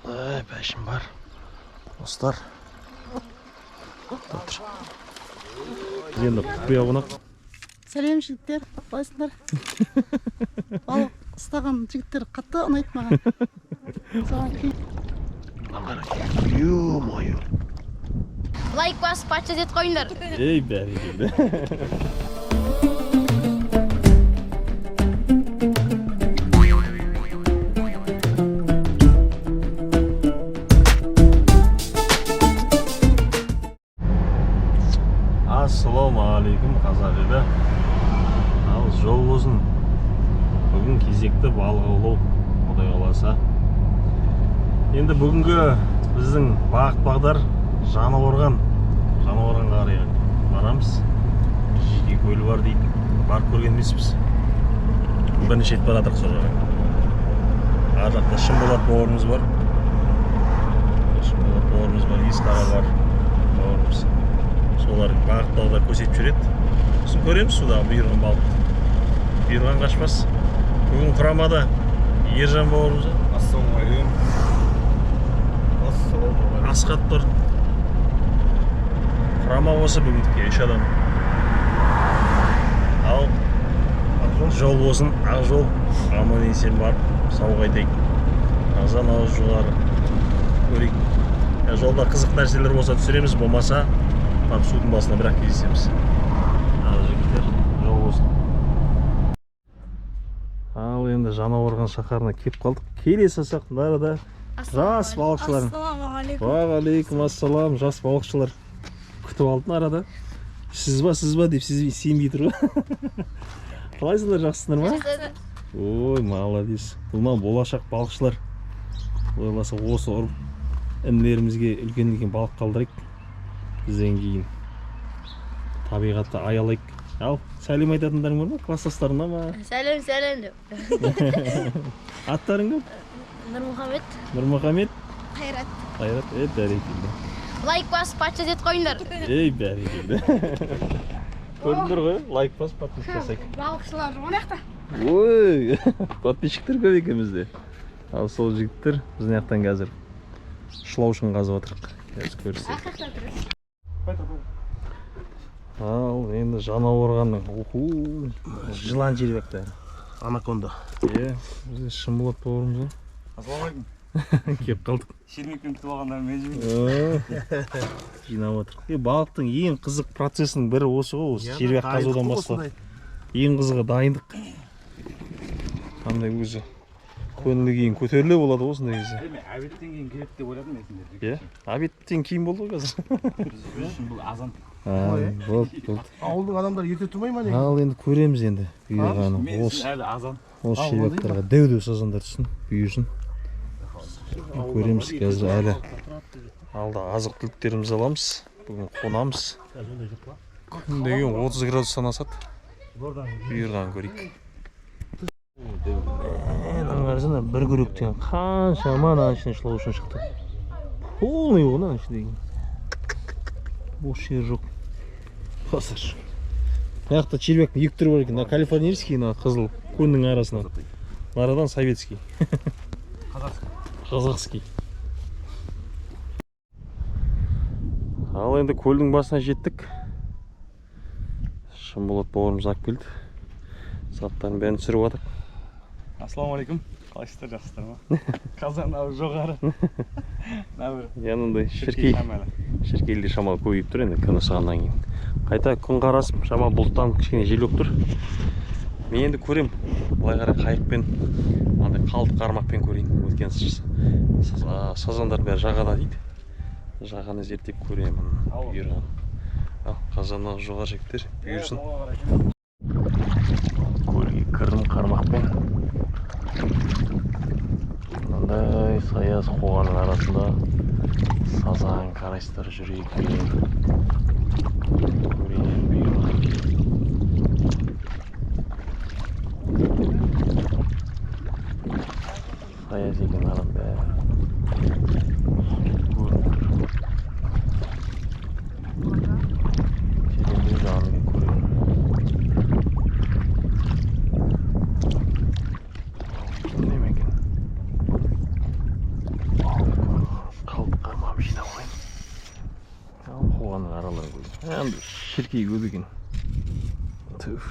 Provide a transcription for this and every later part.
Бәшім бар. Достар. Отыр. Енді құпия қонақ. Сәлем жігіттер, қалайсыңдар? Балық ұстаған жігіттер қатты ұнайды маған. Соған кейін. Ё-моё. Лайк басып, патша дет қойыңдар. Ей, бәрекелді. Ассалаумағалейкум, қазақ елі. Ал жол болсын. Бүгін кезекті балық аулау, Құдай қаласа. Енді бүгінгі біздің бағыт-бағдар Жаңақорғанға қарай барамыз. Жеке көлі бар дейді. Барып көрген емеспіз. Бірнеше рет барадық сол жаққа. Ар жақта Шымболат бауырымыз бар. Ескара бар. Бауырымыз. Солар бағыт-бағдар көрсетіп жүреді. Сосын көреміз суда бұйырған балық. Бұйырған қашпас. Бүгін құрамада Ержан бауырымыз. Ассалаумағалейкум. Асқат тұр. Құрама осы бүгіндікке 3 адам. Ал жол болсын, ақ жол. Аман есен барып, сау қайтайық. Азан ауыз жоғары көрейік. Жолда қызық нәрселер болса түсіреміз, болмаса судың басына бірақ кездесеміз. Ал жігіттер, жол болсын. Ал енді Жаңақорған шаһарына кеп қалдық. Келесі сақтың арада жас балықшылар. Уағалейкум ассалам, жас балықшылар. Күтіп алдын арада. Сіз ба деп сенбей тұр ба? Қалайсыңдар, жақсысыңдар ма? Ой, молодец. Бұл болашақ балықшылар. Ойласа осы ұрып інілерімізге үлкен балық қалдырайық. Бізден кейін табиғатты аялайық. Ал, сәлем айтатындарың бар ма? Класстастарыңа ма? Сәлем деп. Аттарың кім? Нұрмұхамед. Қайрат. Бәрекелді. Лайк басып, патша дет қойыңдар. Ей, бәрекелді. Көрдіңдер ғой, лайк басып, подписка жасайық. Балықшылар онақта. Ой, подписчиктер көп екенбізде. Ал сол жігіттер біздің жақтан қазір шылау үшін қазып отырық. Қазір көрсек. Ал енді Жаңақорғанның жылан жербектері. Анаконда. Бізде Шымболат бауырымыз ғой. Ассалаумағалейкум. Кеп қалдық. Шермекпен күтіп алғандар мен жүрмін. Жинап отырық. Балықтың ең қызық процесінің бірі осы ғой, осы жербек қазудан бастап. Ең қызығы дайындық. Қандай өзі көңілі кейін көтеріле болады осындай кезде. Обедтен кейін келеді деп ойладым мен сендерді. Обедтен кейін болды ғой қазір. Біз үшін бұл азан. Болды. Ауылдың адамдары ерте тұрмай ма не? Ал енді көреміз енді бұйырғаны. Әлі азан. Осы жербектарға дәу сазандар түсін, бұйырсын. Көреміз қазір әлі. Алда азық түліктерімізді аламыз. Бүгін қонамыз. Күн деген 30 градустан асады. Бұйырғанын көрейік. Қарасana бір көректен қаншама ананың ішіне шылау үшін шықты. Полный ғой ананың ішіндегі. Бос жер жоқ. Қасыр. Мынаяқта червяктың екі түрі бар екен. Калифорнийский, қызыл көннің арасынан. Нарадан советский. Қазақский. Ал енді көлдің басына жеттік. Шымболат бауырымыз алып келді. Заттарын бәрін түсіріп жатыр. Ассалаумағалейкум. Қалайсыздар, жақсыздар ма? Қазан ау жоғары. Янындай шіркейлде шамалы көбейіп тұр енді күн ысығаннан кейін. Қайта күн қарасып, шамалы бұлттанып кішкене жел болып тұр. Мен енді көрем. Былай қарай қайықпен, қалды қармақпен көрейін. Өткен сазандар бәрі жағада дейді. Жағаны зерттеп көремін. Бұйырған. Ал қазаннан жоғары жігіттер бұйырсын. Көлге кірдім қармақпен. Мынандай саяз қоғанның арасында сазан қарайсыздар жүр екен. Көрейін бұйырған. Саяз екен арам бәрі. Тереңдеу жағынан көрейін. Неме екен? Tamam жинап алайын. Қоғанның аралары көзі. Әмді шіркей көп екен. Түф.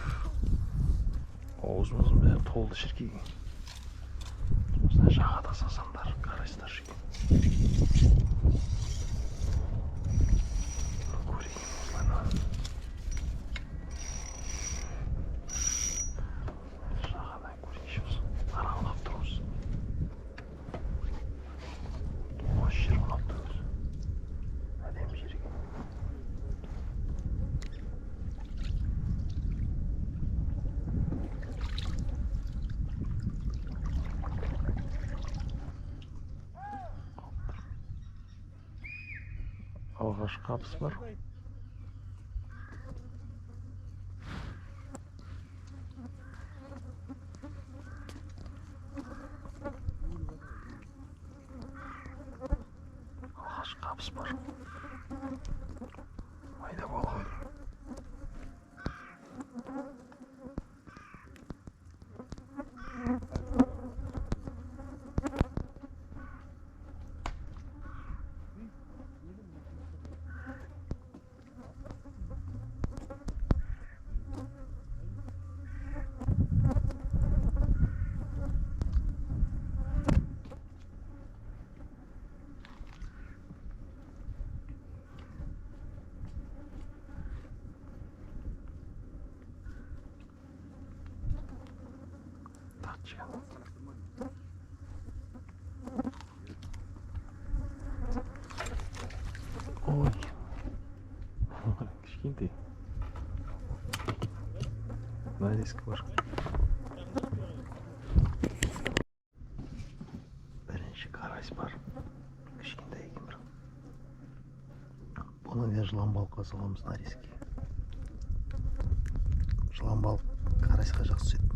Аузымыздың бәрі толды шіркейге. Осындай жағада сазандар, қарайсыздар екен. Көрейін осылайна. Жағадан көрейінші осы. Аралап тұрмыз. Осы жер ұнап тұрмыз. Әдемі жер екен. Алғаш қапыс бар. Алғаш қапыс бар. Майда болған. Ой. Кішкентай. Нарезка бар. Бірінші қарайс бар. Кішкентай екен бір. Бұны мен жыланбалыққа саламыз нарезке. Жыланбалық қарайсқа жақсы түседі.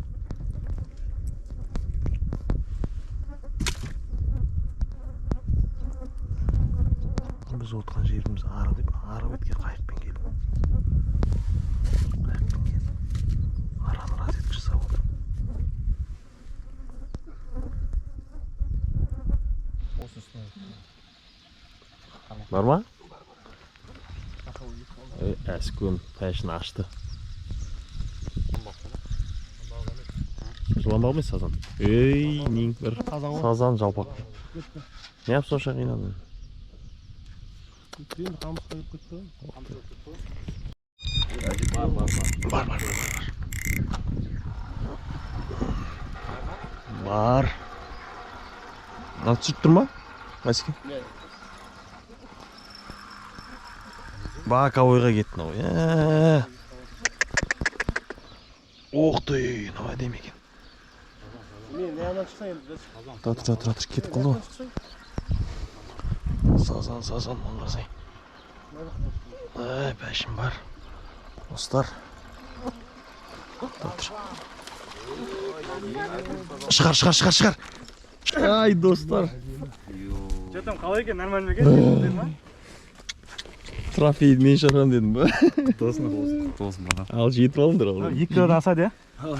Біз отқан жеріміз ары бетке қайықпен келіп. Араны разетка жасап отыр. Бар ма? Әскөн пәшін ашты. Жыланбақ емес сазан. Нең бір сазан жалпақ. Не yapsın o şakayı inanın? Var. Nasıl çıktın mı? Eski. Bak havaya gittin o ya. Oh dey, ne demek ki? Dur, git kulu. Sazan, mangazay. Peşim var. Dostlar. Dur. Çıkar. Ay dostlar. Canım kalay ki normal mi geçti? Trafeyi men şaran dedim bu. Tosun bana. Al жетіп алыңдар ал. Екі кілодан асады ya?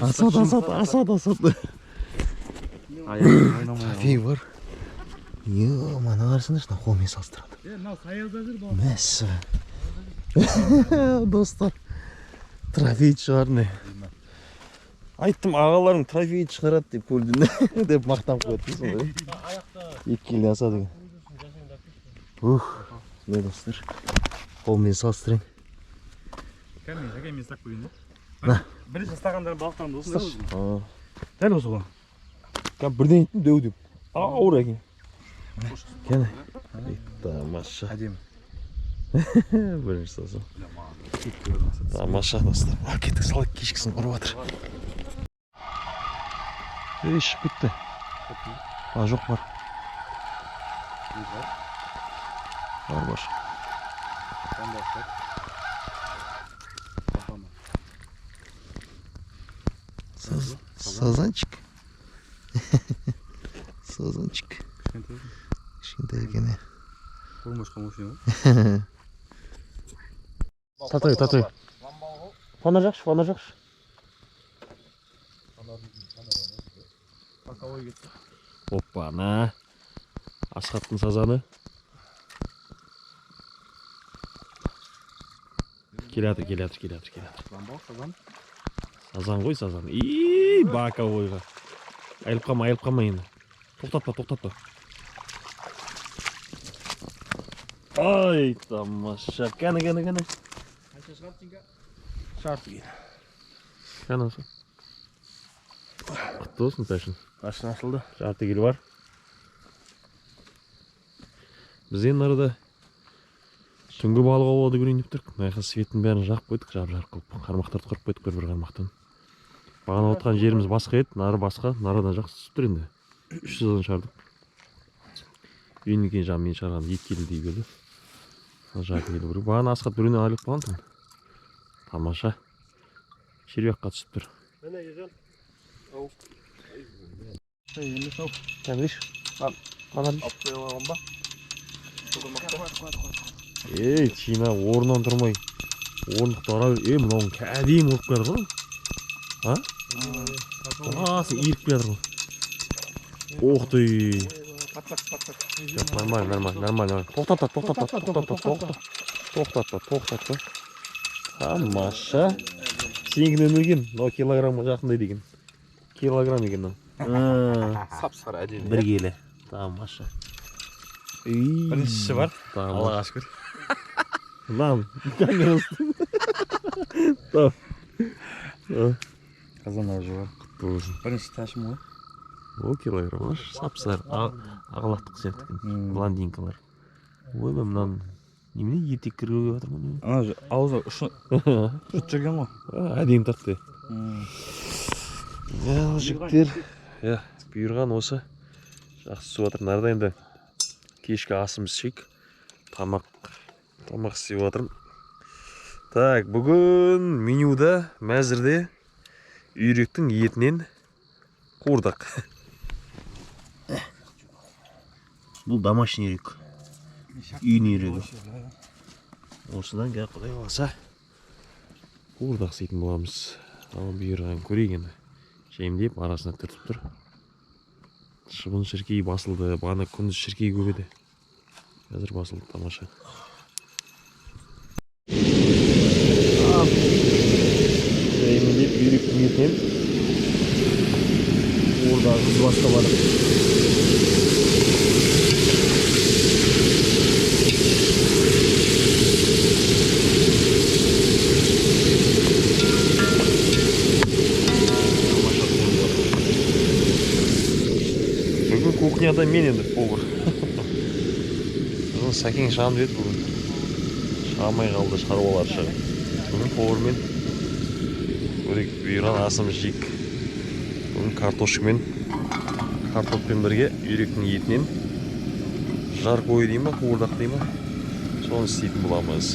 Асады. Трофей бар. Мана қарасаңдаршы, мына қолмен салыстырады. Мәссі. Достар. Трофей шығарны. Айттым, ағаларың трофей шығарады деп көрдім деп мақтан қойды сондай. 2 келі асады. Не достар. Қолмен салыстырайын. Кәмен стақ қойын. Бірінші стақандарын балықтарын осындай ғой. Дәл осы ғой. Бірден еттім дөудім. Ауыр екен. Кәне. Тамаша. Әдемі. Бірінші салсам. Тамаша достар. Кеттік салайық, кешкісін ұрып жатыр. Ішіп кетті. Жоқ бар. Бар. Сазанчик. Кішкентай екен. Татой. Фонар жақшы. Опа, на. Асхаттың сазаны. Келатыр. Сазан. Сазан ғой, сазан. Бака ойға. Айылып қалма енді. Тоқтатпа. Ай, тамаша. Кәні. Қанша шығарды жеңге? Жарты келі. Қанасы. Құтты болсын, Тәшін. Қашын ашылды. Жарты келі бар. Біз енді арада түнгі балық аулауды көрейін деп тұрық. Мына светтің бәрін жағып қойдық, жарық қылып. Қармақтарды қырып қойдық бір қармақтан. Бағана отқан жеріміз басқа еді, нары басқа, нарадан жақсы түсіп тұр енді. 300-дан шардық. Үйінен кейін жаңа мен шығарған 2 келі дей берді. Жарты келі бір. Бағана асқат біріне айлық болған тұр. Тамаша. Червякқа түсіп тұр. Міне ержан. Ау. Тәңіриш. Қанар. Алып қоя алған ба? Чина орнынан тұрмай. Орындықты ара бер. Мынауын кәдейім ұрып келді ғой. Асын иіріп келді ғой. Оқты. Нормально. Тоқтатпа. Тамаша. Сенігін өнілген. Мынау килограммға жақындай деген. Килограмм екен мынау. Сап-сары әдемі. 1 келі. Тамаша. Біріншісі бар. Аллаға шүкір. Нам, камерасы. Там. Қазан ауызы бар. Болсын. Бірінші тәшім ғой. О, килограмм. Сап-сары. Ағылақтық сияқты. Блондинкалар. Ойбай, мынаны немене етек кіргізіп жатыр ма? Ауызы ұшыт жүрген ғой. Әдейім тартты. Жігіттер. Бұйырған осы. Жақсы түсіп жатыр. Нарда енді кешкі асымыз ішейік. Тамақ істеп жатырмын. Так, бүгін менюда мәзірде үйректің етінен қуырдақ. Бұл домашний үйрек. Үйін үйрегі. Осыдан кейін құдай қаласа қуырдақ істейтін боламыз. Ал бұйырған көрейік енді. Жемдеп арасына түртіп тұр. Шыбын шіркей басылды. Бағана күндіз шіркей көп еді. Қазір басылды, тамаша. Жемдеп үйректің етінен қуырдақ қыз басқа барды. Кухняда мен енді повар. Сәкең шағым деді бүгін. Шағымай қалды шаруалар шығып. Бүгін повармен бұйырған асым жейік. Бүгін картошкамен, картоппен бірге үйректің етінен жар қойы дей ма, қуырдақ дей ма, соны істейтін боламыз.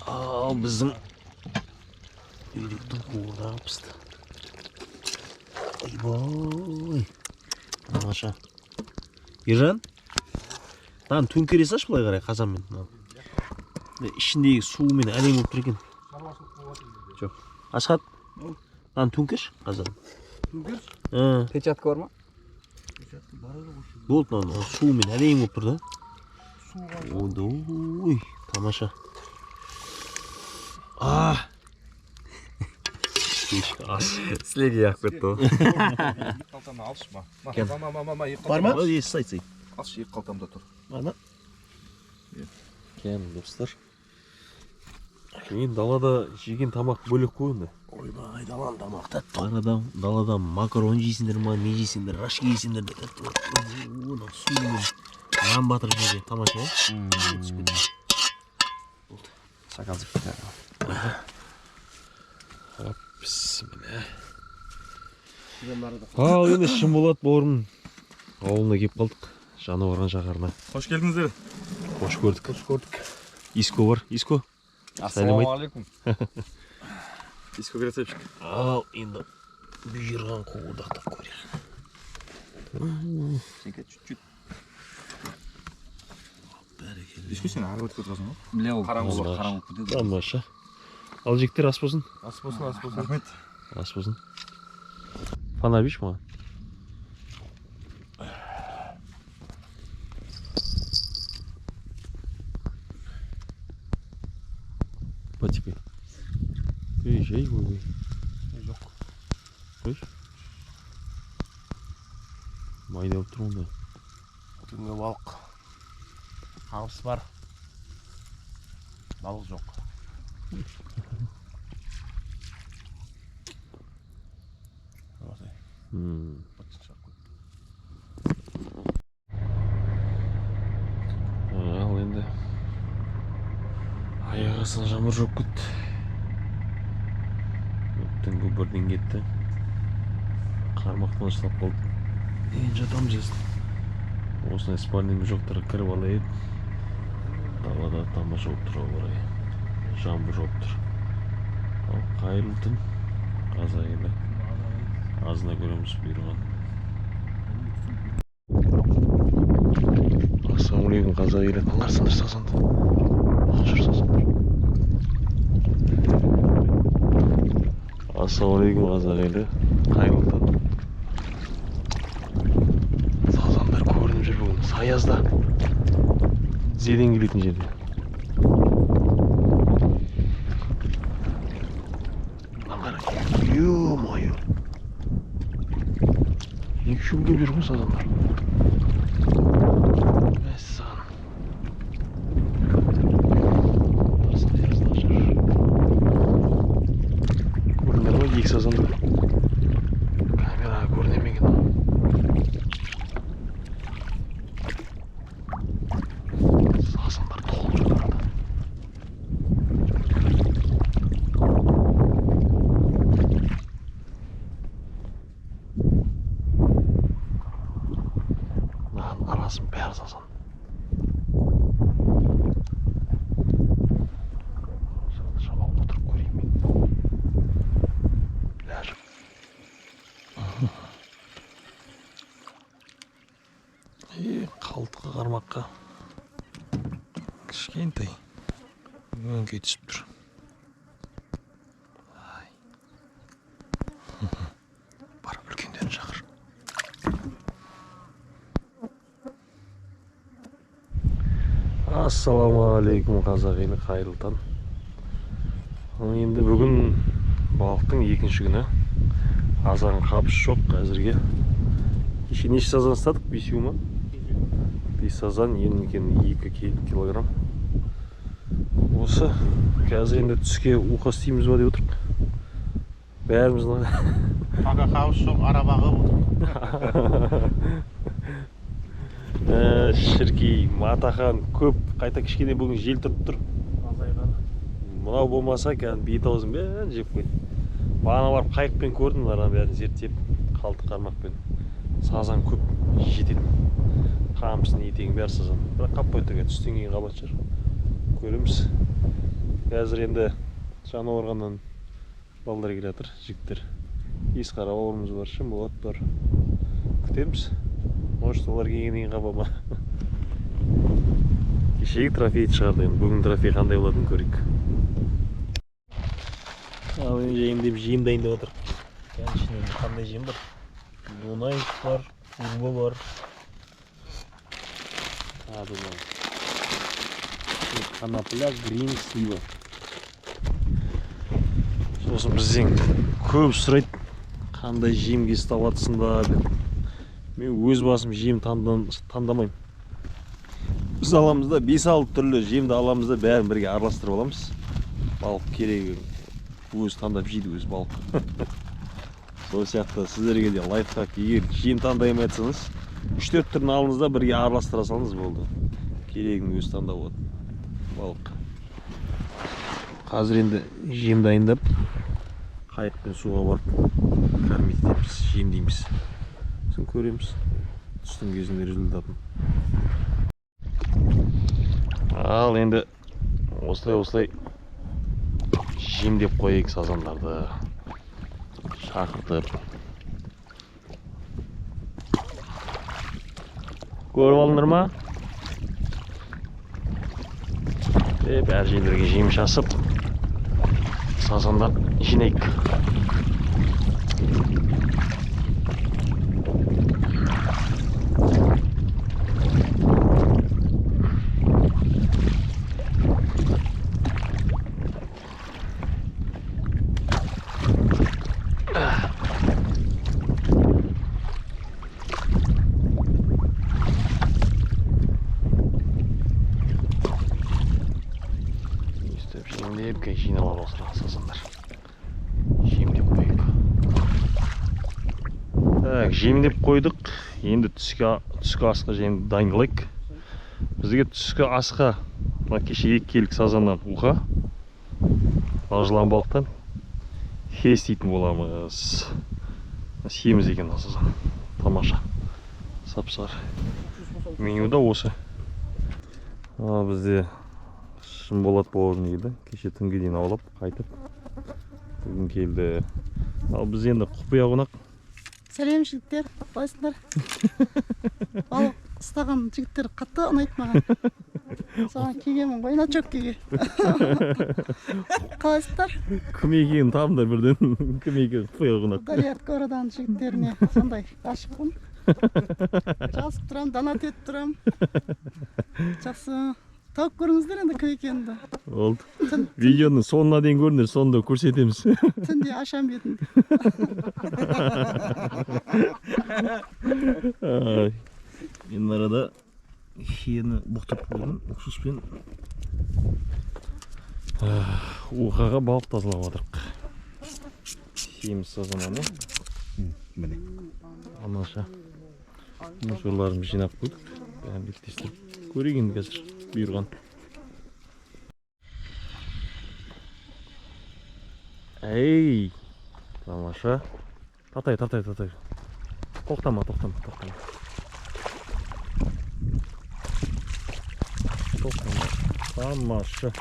Ал біздің үйректің қуырдағы пісті. Ойбой. Тамаша. Ержан? Там төңкере саш былай қарай қазанмен. Ішіндегі суымен әлем болып тұр екен. Жоқ. Асхат. Там төңкерші қазан. Төңкерші? Печатка бар ма? Болды, мынау суымен әлем болып тұр да. Ой, тамаша. Кешкі ас. Слеге ақ кетті ол. Қалтамды алшы ма? Бар ма? Сай. Алшы, екі қалтамда тұр. Ана. Кән, достар. Мен далада жеген тамақ бөлек қойынды. Ойбай, далан тамақ тәтті. Далада макарон жейсіңдер ма, не жейсіңдер, рашки жейсіңдер де тәтті. Суымен нан батырып жейді. Тамаша, е? Сақалзып. Бісмілі. Ал, енді шын болады бауырым. Ауылына кеп қалдық. Жаны барған шақарына. Қош келдіңіздер. Қош көрдік. Иско бар. Иско. Ассалаумағалейкум. Иско красавчик. Ал, енді бұйырған қуырдақтап көрейік. Сенке чуть-чуть. Иско сен ары өтіп кетіп қалсың ғой? Біле ол. Қараңғылық кетеді. Тамаша. Ал жектер ас болсын. Ас болсын. Рахмет. Ас болсын. Фонарь бейш маған? теперь. Жей, ой. Жоқ. Қойшы. Майда болып тұр онда. Бүгінгі балық. Қамыс бар. Балық жоқ. Осылай. Ал енді аяқ астынан жаңбыр жауып кетті. Түнгі бірден кетті. Қармақтан ұстап қалды. Енді жатамыз естін. Осындай спальныйымыз жоқтар кіріп алайық. Далада тамаша болып тұр орай. Жаңбыр жауып тұр. Ал қайырлы түн. Қазағында азына көреміз бұйырған. Ассалаумағалейкум қазақ елі. Қаларсыңдар сазанды. Жүр сазандар. Ассалаумағалейкум қазақ елі. Қайырлы түн. Сазандар көрініп жүр бүгін. Саязда. Зеден келетін жерде. Ё-моё. Екі шүлгеп жүр ғой сазандар. Мәссаған. Саязда жүр. Көрінер ғой екі сазандар. Камераға көрінемеген. Сазандар толып жүр арада. Арасын бәрі сазан. Шамалып отырып көрейін мен. Ләжіп. Қалтқы қармаққа. Кішкентай. Өңкей түсіп тұр. Бар үлкендерін шақыр. Ассалаумағалейкум қазақ елі, қайырлы таң. Енді бүгін балықтың екінші күні. Азан қапыс жоқ әзірге. Кеше неше сазан ұстадық? 5 ма? 5 сазан, ең 2 килограмм. Осы қазір енді түске уқа істейміз ба деп отырық. Бәріміздің Аға қауыс жоқ, арабаға отыр. Шіркей, матахан көп, қайта кішкене бүгін жел тұрып тұр. Мынау болмаса кәдімгі бет аузын бәрін жеп қойды. Бағана барып қайықпен көрдім, араның бәрін зерттеп, қалты қармақпен. Сазан көп жетеді. Қамысын етегін бәрі сазан. Бірақ қаппай тұрға түстен кейін қабат шығар. Көреміз. Қазір енді Жануарғаннан балдар келе жатыр, жігіттер. Есқара бауырымыз бар, Шымболат бар. Күтеміз. Может, олар келгеннен кейін қаба ма? Кешегі трофейді шығарды енді. Бүгін трофей қандай болатынын көрейік. Ал енді жайымдеп жем дайындап отыр. Яғни ішінде қандай жем бар? Дунай бар, урба бар. Дунай. Қанапля, грин, слива. Сосын бізден көп сұрайды, қандай жемге ұстап жатсыңдар деп. Мен өз басым жем таңдамаймын. Біз аламызда 5-6 түрлі жемді аламызда бәрін бірге араластырып аламыз. Балық керегі өз таңдап жейді өз балық. Сол сияқты сіздерге де лайфхак, егер жем таңдаймай айтсаңыз, 3-4 түрін алыңызда бірге араластыра салыңыз болды. Керегін өз таңдап болады балық. Қазір енді жем дайындап, қайықпен суға барып кормить етеміз, жемдейміз. Сосын көреміз түстің кезінде результатын. Ал енді осылай жемдеп қойайық сазандарды. Шақыртып. Көріп алыңдар ма? Бәр жерлерге жем шасып, сазандар жинайық. жиналып осыраға сазандар. Жемдеп қойып. Так, жемдеп қойдық. Енді түскі асқа жемді дайындалайық. Бізге түскі асқа кеше 2 келік сазаннан уха, жылан балықтан хес дейтін боламыз. Семіз екен сазан. Тамаша. Сап-сары. Менюда осы. Бізде Шынболат бауырым еді. Кеше түнге дейін аулап, қайтып. Бүгін келді. Ал біз енді құпия қонақ. Сәлем жігіттер, қалайсыңдар? Балық ұстаған жігіттер қатты ұнайды маған. Саған кегемін ғой, начоккеге. Қалайсыңдар? Кім екенін табыңдар бірден. Кім екенін құпия қонақ. Дарият Горадан жігіттеріне сондай ғашықпын. Жазып тұрам, донат етіп тұрам. Жақсы. Тауып көріңіздер енді кім екенімді. Болды. Видеоның соңына дейін көріңдер, соңында көрсетеміз. Түнде ашам бетімді. Мен арада хиені бұқтып қойдым, уксуспен ухаға балық тазалап отырық. Семіз сазананы. Міне. Амаша. Мусорларымызды жинап қойдық. Бәрін беттестіріп көрейік енді қазір бұйырған. Эй, тамаша. Татай. Тоқтама. Тамаша.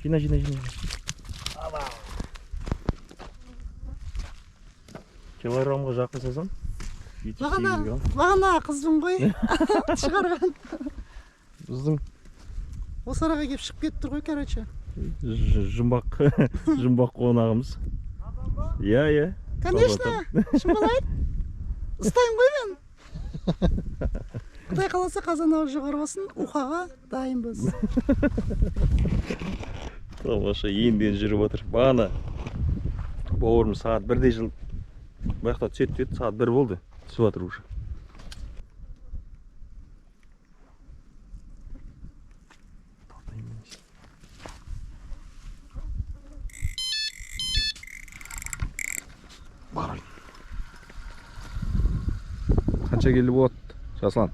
Жина. Килограмға жақын сазан. Бағана қызбын ғой. Шығарған. Біздің Осы араға кеп шығып кетті ғой, короче. Жұмбақ қонағымыз. Иә. Конечно, шымбалайын. Ұстайын ғой мен. Құдай қаласа қазан жоғары болсын, ухаға дайынбыз. Тамаша, енден жүріп отыр. Бағана бауырым сағат 1-де жыл баяқта түсет, сағат 1 болды. Түсіп отыр уже. Қанша келі болады, Жаслан?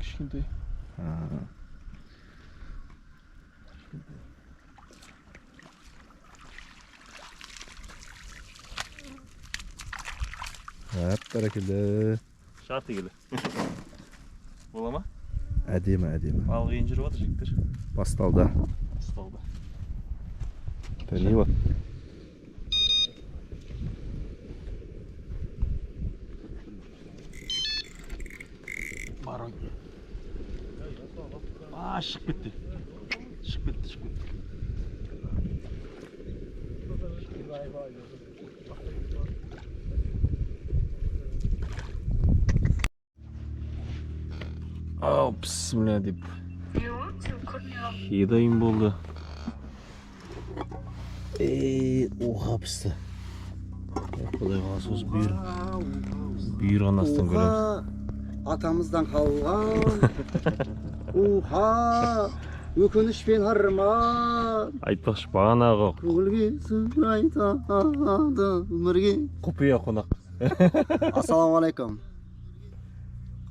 Кішкентай. Бәрекелді. Шарты келі. Бола ма? Әдемі. Балық ең жүріп отыр жігіттер. Басталды. Не вот? Барон. Шығып кетті. Ау, бісміллә деп. Едайым болды. Оға пісті. Құдай қаласа осы бұйырған астан көреміз. Атамыздан қалған уха өкініш пен арман Айтпақшы бағанағы көңілге сыр айтады өмірге. құпия қонақ. Ассалаумағалейкум.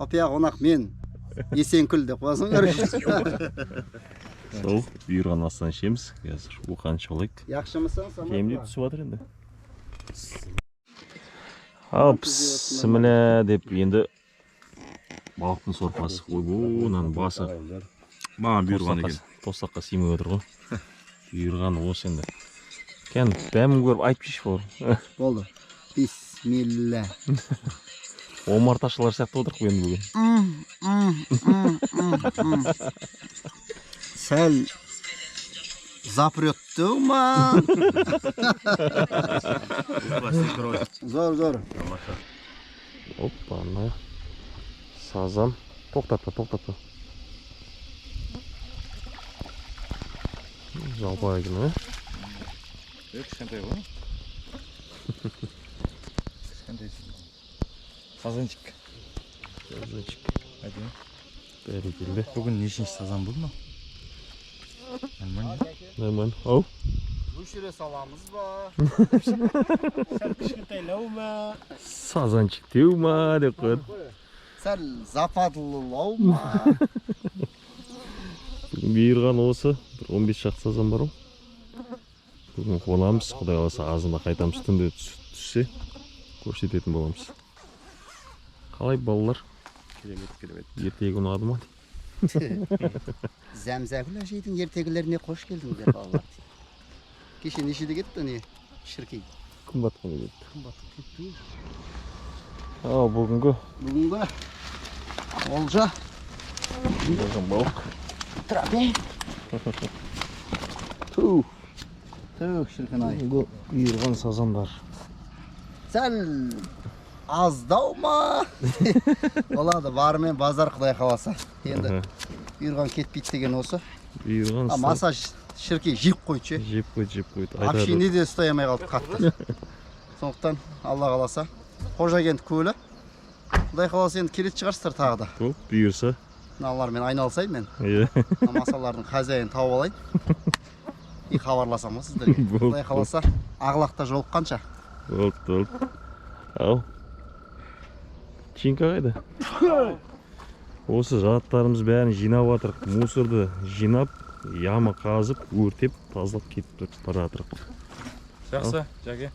Құпия қонақ мен. Есенкүл деп қойсыңдар. Сол бұйырған астан ішеміз. Қазір уқан шолайық. Яқшымысың? Кемде түсіп жатыр енді. Ал бісміллә деп енді балықтың сорпасы. Ойбуынан басы. Маған бұйырған екен. Тостаққа симей отыр ғой. Бұйырған осы енді. Кен дәмін көріп айтып жеш бауыр. Болды. Бисмилля. Омарташылар сияқты отырық енді бүгін. Сәл запретті ма? Зор. Опа, ана сазан. Тоқтатпа. Жалпа екен, ө? Кішкентай ғой. Сазанчик. Сазанчик. Әдемі. Бәрекелді. Бүгін нешінші сазан бұл ма? Нормально. Ау. Өшіре саламыз ба? Кішкентайлау ма? Сазанчик деу ма деп қояды. Сәл западылау ма? Бұйырған осы. Бір 15 шақты сазан бар ғой. Бүгін қонамыз. Құдай қаласа азында қайтамыз. Түнде түссе көрсететін боламыз. Қалай балалар? Керемет. Ертегі ұнады ма? Зәмзәгүл әжейдің ертегілеріне қош келдіңдер балалар. Кеше нешеде кетті не? Шіркей. Күн батқан еді. Ал бүгінгі Бүгінгі олжа. болған балық. Трапе. Ту, шіркін ай. Бүгінгі үйірған сазандар. Сәл аздау ма? Болады, барымен базар құдай қаласа. Енді үйірған кетпейді деген осы. Үйірған Маса шіркей жеп қойды. жеп қойды. Общине де ұстай алмай қалды қатты. Сондықтан Алла қаласа. Қожагент көлі. Құдай қаласа енді келет шығарсыздар тағы да. Көп бұйырса. Мыналармен айналысайын мен. Иә. Масалардың хозяйын тауып алайын. И хабарласам ба сіздерге? Болды. Құдай қаласа Ағлақта жолыққанша. Болды. Ал. Чинка қайда? Осы заттарымыз бәрін жинап жатырық. Мусорды жинап, яма қазып, өртеп, тазалап кетіп бара жатырық. Жақсы, жәке.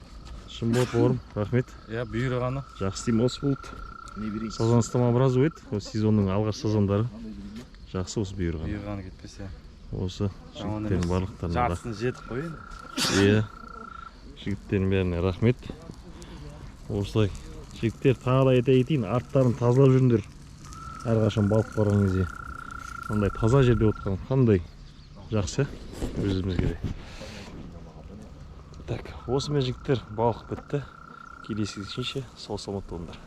Шын болды бауырым, рахмет. Иә, бұйырғаны. Жақсы демалыс болды. Сазанстама біраз өтті. Осы сезонның алғаш сазандары. Жақсы осы бұйырған. Бұйырғаны кетпесе. Осы жігіттердің барлықтарына. Жартысын жетіп қойын. Иә. Жігіттердің бәріне рахмет. Осылай. Жігіттер тағы да айта кетейін, арттарын тазалап жүріңдер. Әрқашан балық барған кезде. Қандай таза жерде отқан, қандай жақсы өзімізге де. Так, осымен жігіттер балық бітті. Келесі кездескенше сау саламат болыңдар.